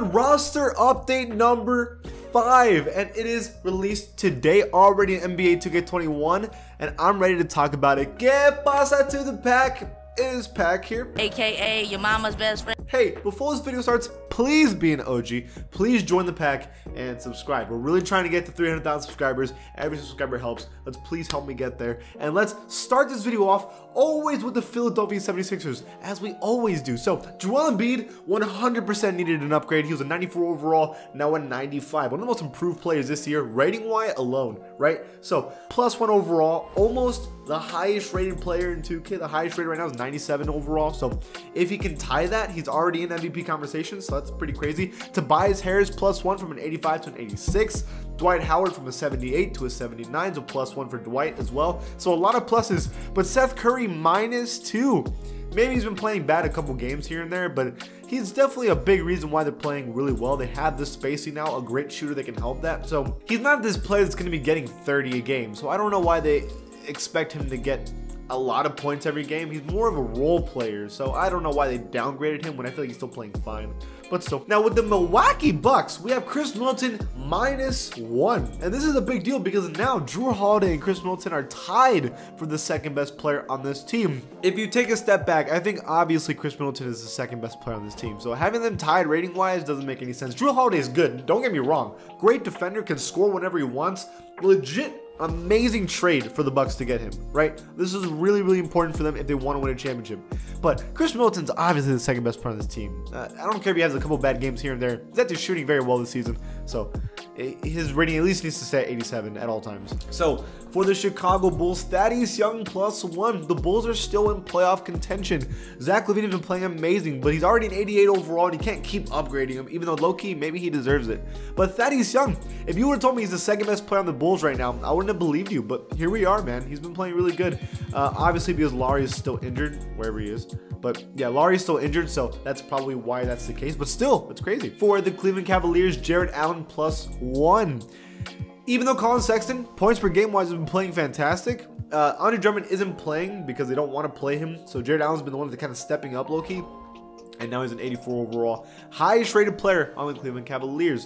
on roster update number 5, and it is released today already in NBA 2K21, and I'm ready to talk about it. ¿Qué pasa to the pack? It is Pack here, aka your mama's best friend. Hey, before this video starts, please be an OG, please join the pack and subscribe. We're really trying to get to 300,000 subscribers. Every subscriber helps. Let's please help me get there. And let's start this video off always with the Philadelphia 76ers, as we always do. So, Joel Embiid 100% needed an upgrade. He was a 94 overall, now a 95. One of the most improved players this year, rating-wise alone, right? So, +1 overall, almost the highest rated player in 2K. The highest rated right now is 97 overall. So, if he can tie that, he's already in MVP conversation, so that's pretty crazy. Tobias Harris +1 from an 85 to an 86. Dwight Howard from a 78 to a 79, so +1 for Dwight as well. So a lot of pluses, but Seth Curry -2. Maybe he's been playing bad a couple games here and there, but he's definitely a big reason why they're playing really well. They have this spacing now, a great shooter that can help that. So he's not this player that's going to be getting 30 a game, so I don't know why they expect him to get a lot of points every game. He's more of a role player, so I don't know why they downgraded him when I feel like he's still playing fine. But still. Now with the Milwaukee Bucks, we have Chris Middleton -1. And this is a big deal because now Drew Holiday and Chris Middleton are tied for the second best player on this team. If you take a step back, I think obviously Chris Middleton is the second best player on this team. So having them tied rating wise doesn't make any sense. Drew Holiday is good, don't get me wrong. Great defender, can score whenever he wants. Legit amazing trade for the Bucks to get him, right? This is really, really important for them if they want to win a championship. But Chris Middleton's obviously the second best player on this team. I don't care if he has a couple bad games here and there. He's actually shooting very well this season, so his rating at least needs to stay at 87 at all times. So for the Chicago Bulls, Thaddeus Young +1. The Bulls are still in playoff contention. Zach LaVine has been playing amazing, but he's already an 88 overall, and you can't keep upgrading him, even though low-key, maybe he deserves it. But Thaddeus Young, if you would have told me he's the second best player on the Bulls right now, I wouldn't have believed you, but here we are, man. He's been playing really good. Obviously, because Laurie is still injured, wherever he is. But yeah, Laurie's still injured, so that's probably why that's the case. But still, it's crazy. For the Cleveland Cavaliers, Jarrett Allen +1. Even though Colin Sexton, points per game wise, has been playing fantastic, Andre Drummond isn't playing because they don't want to play him. So Jarrett Allen's been the one that's kind of stepping up low-key. And now he's an 84 overall. Highest rated player on the Cleveland Cavaliers.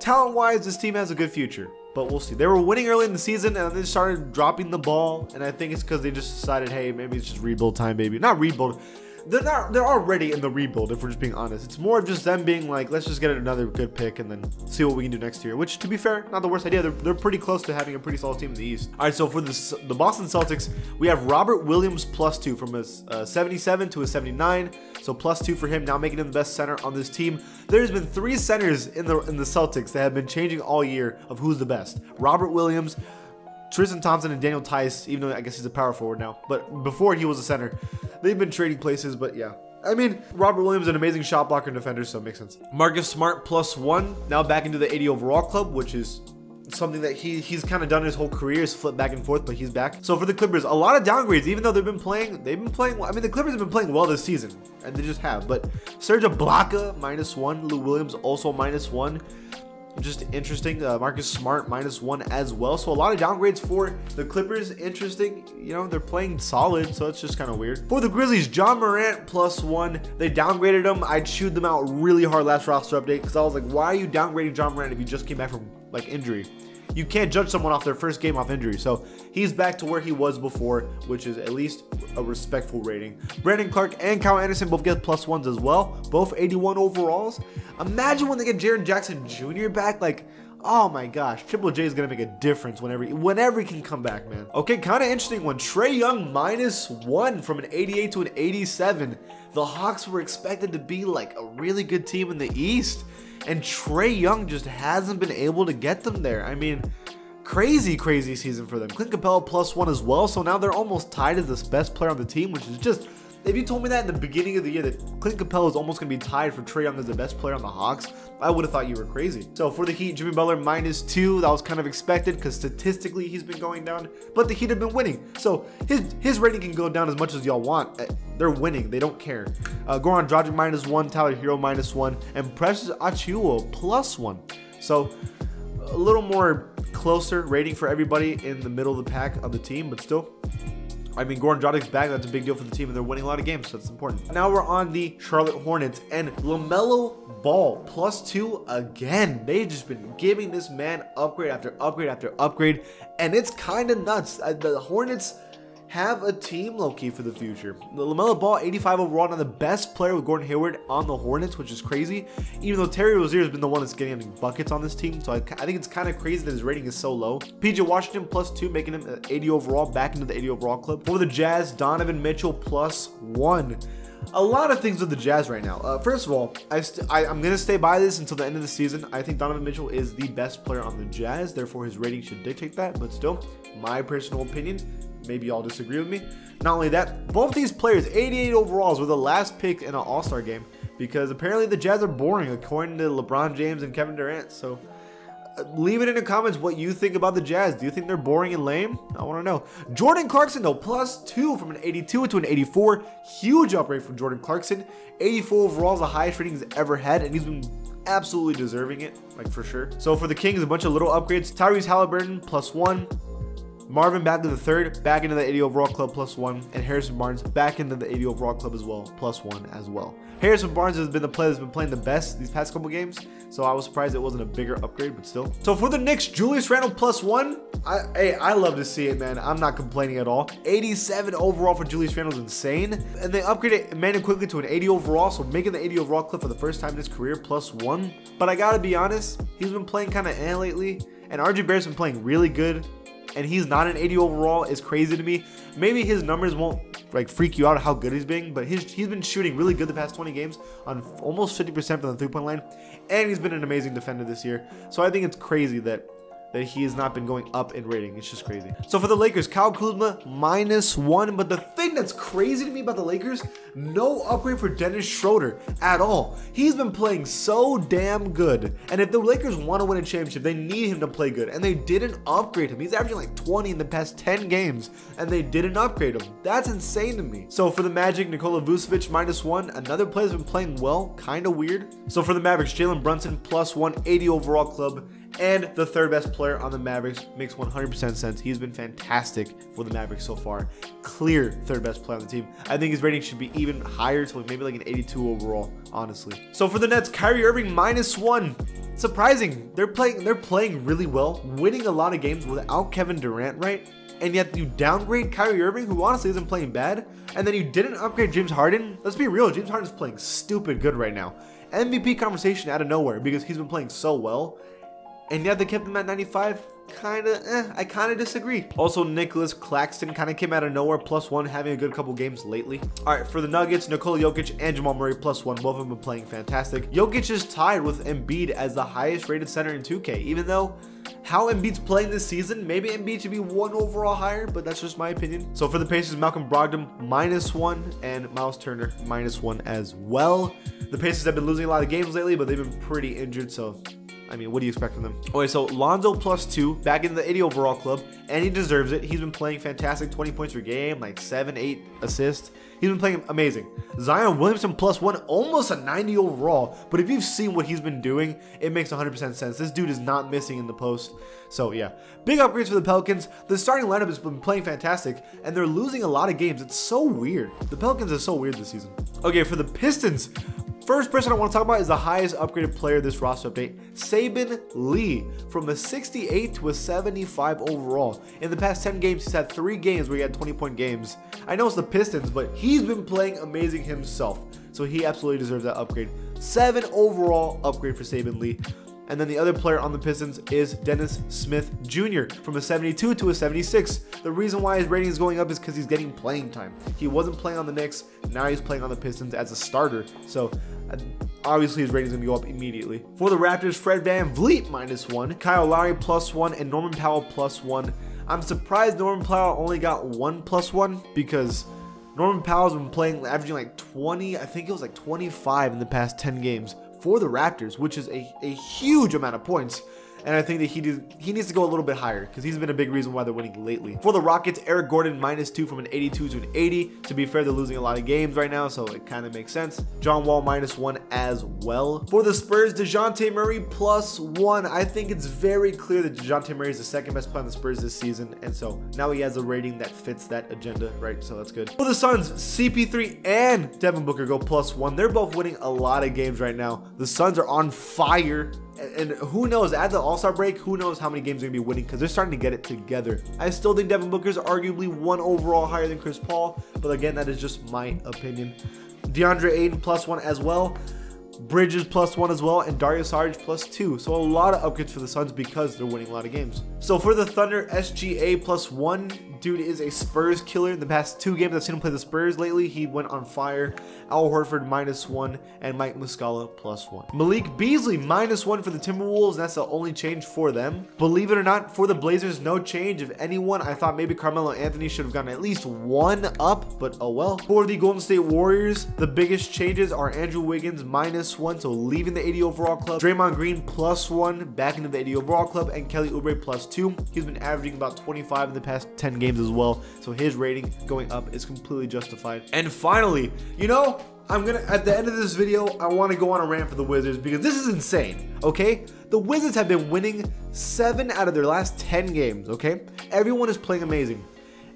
Talent-wise, this team has a good future, but we'll see. They were winning early in the season, and then they started dropping the ball, and I think it's because they just decided, hey, maybe it's just rebuild time, baby. Not rebuild. They're already in the rebuild, if we're just being honest. It's more of just them being like, let's just get another good pick and then see what we can do next year, which, to be fair, not the worst idea. They're pretty close to having a pretty solid team in the East. All right, so for the Boston Celtics, we have Robert Williams +2 from a 77 to a 79. So +2 for him, now making him the best center on this team. There's been 3 centers in the Celtics that have been changing all year of who's the best. Robert Williams, Tristan Thompson, and Daniel Tice, even though I guess he's a power forward now. But before he was a center, they've been trading places, but yeah. I mean, Robert Williams is an amazing shot blocker and defender, so it makes sense. Marcus Smart +1, now back into the 80 overall club, which is something that he's kind of done his whole career, is flip back and forth, but he's back. So for the Clippers, a lot of downgrades, even though they've been playing well. I mean, the Clippers have been playing well this season, and they just have. But Serge Ibaka -1, Lou Williams also -1. Just interesting. Marcus Smart -1 as well. So a lot of downgrades for the Clippers. Interesting. You know, they're playing solid, so it's just kind of weird. For the Grizzlies, John Morant +1. They downgraded him. I chewed them out really hard last roster update because I was like, why are you downgrading John Morant if you just came back from like injury? You can't judge someone off their first game off injury. So he's back to where he was before, which is at least a respectful rating. Brandon Clark and Kyle Anderson both get +1s as well, both 81 overalls. Imagine when they get Jaren Jackson Jr. back. Like, oh my gosh, Triple J is gonna make a difference whenever he can come back, man. Okay, kind of interesting one. Trae Young -1 from an 88 to an 87. The Hawks were expected to be like a really good team in the East, and Trae Young just hasn't been able to get them there. I mean, crazy season for them. Clint Capella +1 as well, so now they're almost tied as the best player on the team, which is just, if you told me that in the beginning of the year that Clint Capella is almost going to be tied for Trae Young as the best player on the Hawks, I would have thought you were crazy. So for the Heat, Jimmy Butler -2. That was kind of expected because statistically he's been going down, but the Heat have been winning. So his rating can go down as much as y'all want. They're winning. They don't care. Goran Dragic -1, Tyler Hero -1, and Precious Achiuwa +1. So a little more closer rating for everybody in the middle of the pack of the team, but still I mean, Goran Dragic's back. That's a big deal for the team, and they're winning a lot of games, so that's important. Now we're on the Charlotte Hornets, and LaMelo Ball +2 again. They've just been giving this man upgrade after upgrade after upgrade, and it's kind of nuts. The Hornets have a team low-key for the future. The LaMelo Ball, 85 overall, now the best player with Gordon Hayward on the Hornets, which is crazy. Even though Terry Rozier has been the one that's getting buckets on this team, so I think it's kind of crazy that his rating is so low. PJ Washington +2, making him 80 overall, back into the 80 overall club. For the Jazz, Donovan Mitchell +1. A lot of things with the Jazz right now. First of all, I'm going to stay by this until the end of the season. I think Donovan Mitchell is the best player on the Jazz, therefore his rating should dictate that, but still, my personal opinion. Maybe y'all disagree with me. Not only that, both these players, 88 overalls, were the last pick in an All-Star game because apparently the Jazz are boring according to LeBron James and Kevin Durant. So leave it in the comments what you think about the Jazz. Do you think they're boring and lame? I want to know. Jordan Clarkson, though, +2 from an 82 to an 84. Huge upgrade from Jordan Clarkson. 84 overall is the highest rating he's ever had, and he's been absolutely deserving it, like for sure. So for the Kings, a bunch of little upgrades. Tyrese Halliburton +1. Marvin back to the third, back into the 80 overall club +1, and Harrison Barnes back into the 80 overall club as well, +1 as well. Harrison Barnes has been the player that's been playing the best these past couple games, so I was surprised it wasn't a bigger upgrade, but still. So for the Knicks, Julius Randle +1. I love to see it, man. I'm not complaining at all. 87 overall for Julius Randle is insane, and they upgraded Emmanuel quickly to an 80 overall, so making the 80 overall club for the first time in his career +1. But I gotta be honest, he's been playing kind of lately, and RJ Barrett's been playing really good. And he's not an 80 overall is crazy to me. Maybe his numbers won't like freak you out how good he's been, but he's been shooting really good the past 20 games on almost 50% from the three-point line, and he's been an amazing defender this year. So I think it's crazy that he has not been going up in rating. It's just crazy. So for the Lakers, Kyle Kuzma -1. But the thing that's crazy to me about the Lakers, no upgrade for Dennis Schroeder at all. He's been playing so damn good. And if the Lakers want to win a championship, they need him to play good. And they didn't upgrade him. He's averaging like 20 in the past 10 games. And they didn't upgrade him. That's insane to me. So for the Magic, Nikola Vucevic -1. Another player's been playing well. Kind of weird. So for the Mavericks, Jalen Brunson +1, 80 overall club. And the third best player on the Mavericks makes 100% sense. He's been fantastic for the Mavericks so far. Clear third best player on the team. I think his rating should be even higher, so maybe like an 82 overall, honestly. So for the Nets, Kyrie Irving -1. Surprising. They're playing really well, winning a lot of games without Kevin Durant, right? And yet you downgrade Kyrie Irving, who honestly isn't playing bad, and then you didn't upgrade James Harden. Let's be real, James Harden's playing stupid good right now. MVP conversation out of nowhere because he's been playing so well. And yet they kept him at 95. I kind of disagree. Also, Nicholas Claxton kind of came out of nowhere, +1, having a good couple games lately. All right, for the Nuggets, Nikola Jokic and Jamal Murray +1. Both of them have been playing fantastic. Jokic is tied with Embiid as the highest rated center in 2K, even though how Embiid's playing this season, maybe Embiid should be 1 overall higher, but that's just my opinion. So for the Pacers, Malcolm Brogdon -1 and Miles Turner -1 as well. The Pacers have been losing a lot of games lately, but they've been pretty injured, so I mean, what do you expect from them? Okay, so Lonzo +2, back in the 80 overall club, and he deserves it. He's been playing fantastic, 20 points per game, like 7, 8 assists. He's been playing amazing. Zion Williamson +1, almost a 90 overall, but if you've seen what he's been doing, it makes 100% sense. This dude is not missing in the post. So yeah, big upgrades for the Pelicans. The starting lineup has been playing fantastic, and they're losing a lot of games. It's so weird. The Pelicans are so weird this season. Okay, for the Pistons, first person I want to talk about is the highest upgraded player this roster update, Saben Lee, from a 68 to a 75 overall. In the past 10 games, he's had 3 games where he had 20-point games. I know it's the Pistons, but he's been playing amazing himself, so he absolutely deserves that upgrade. 7 overall upgrade for Saben Lee. And then the other player on the Pistons is Dennis Smith Jr. from a 72 to a 76. The reason why his rating is going up is because he's getting playing time. He wasn't playing on the Knicks, now he's playing on the Pistons as a starter. So obviously his rating is going to go up immediately. For the Raptors, Fred VanVleet -1, Kyle Lowry +1, and Norman Powell +1. I'm surprised Norman Powell only got 1 +1 because Norman Powell's been playing, averaging like 20, I think it was like 25 in the past 10 games for the Raptors, which is a huge amount of points. and I think that he needs to go a little bit higher because he's been a big reason why they're winning lately. For the Rockets, Eric Gordon -2 from an 82 to an 80. To be fair, they're losing a lot of games right now, so it kind of makes sense. John Wall -1 as well. For the Spurs, DeJounte Murray +1. I think it's very clear that DeJounte Murray is the second best player on the Spurs this season, and so now he has a rating that fits that agenda, right? So that's good. For the Suns, CP3 and Devin Booker go +1. They're both winning a lot of games right now. The Suns are on fire. And who knows, at the All-Star break, who knows how many games they're going to be winning because they're starting to get it together. I still think Devin Booker's arguably 1 overall higher than Chris Paul, but again, that is just my opinion. DeAndre Ayton +1 as well. Bridges +1 as well, and Dario Saric +2. So a lot of upgrades for the Suns because they're winning a lot of games. So for the Thunder, SGA +1. Dude is a Spurs killer. In the past 2 games I've seen him play the Spurs lately, he went on fire. Al Horford -1 and Mike Muscala +1. Malik Beasley -1 for the Timberwolves. That's the only change for them. Believe it or not, for the Blazers, no change. If anyone, I thought maybe Carmelo Anthony should have gotten at least 1 up, but oh well. For the Golden State Warriors, the biggest changes are Andrew Wiggins -1, so leaving the 80 overall club. Draymond Green +1, back into the 80 overall club, and Kelly Oubre +2. He's been averaging about 25 in the past 10 games as well, so his rating going up is completely justified. And finally, you know, at the end of this video, I want to go on a rant for the Wizards because this is insane, okay? The Wizards have been winning 7 out of their last 10 games, okay? Everyone is playing amazing.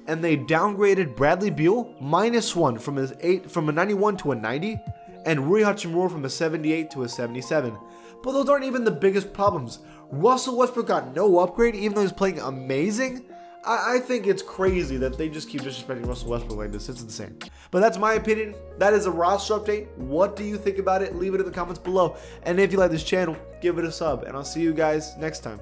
And they downgraded Bradley Beal -1 from a 91 to a 90, and Rui Hachimura from a 78 to a 77. But those aren't even the biggest problems. Russell Westbrook got no upgrade even though he's playing amazing. I think it's crazy that they just keep disrespecting Russell Westbrook like this. It's insane. But that's my opinion. That is a roster update. What do you think about it? Leave it in the comments below. And if you like this channel, give it a sub. And I'll see you guys next time.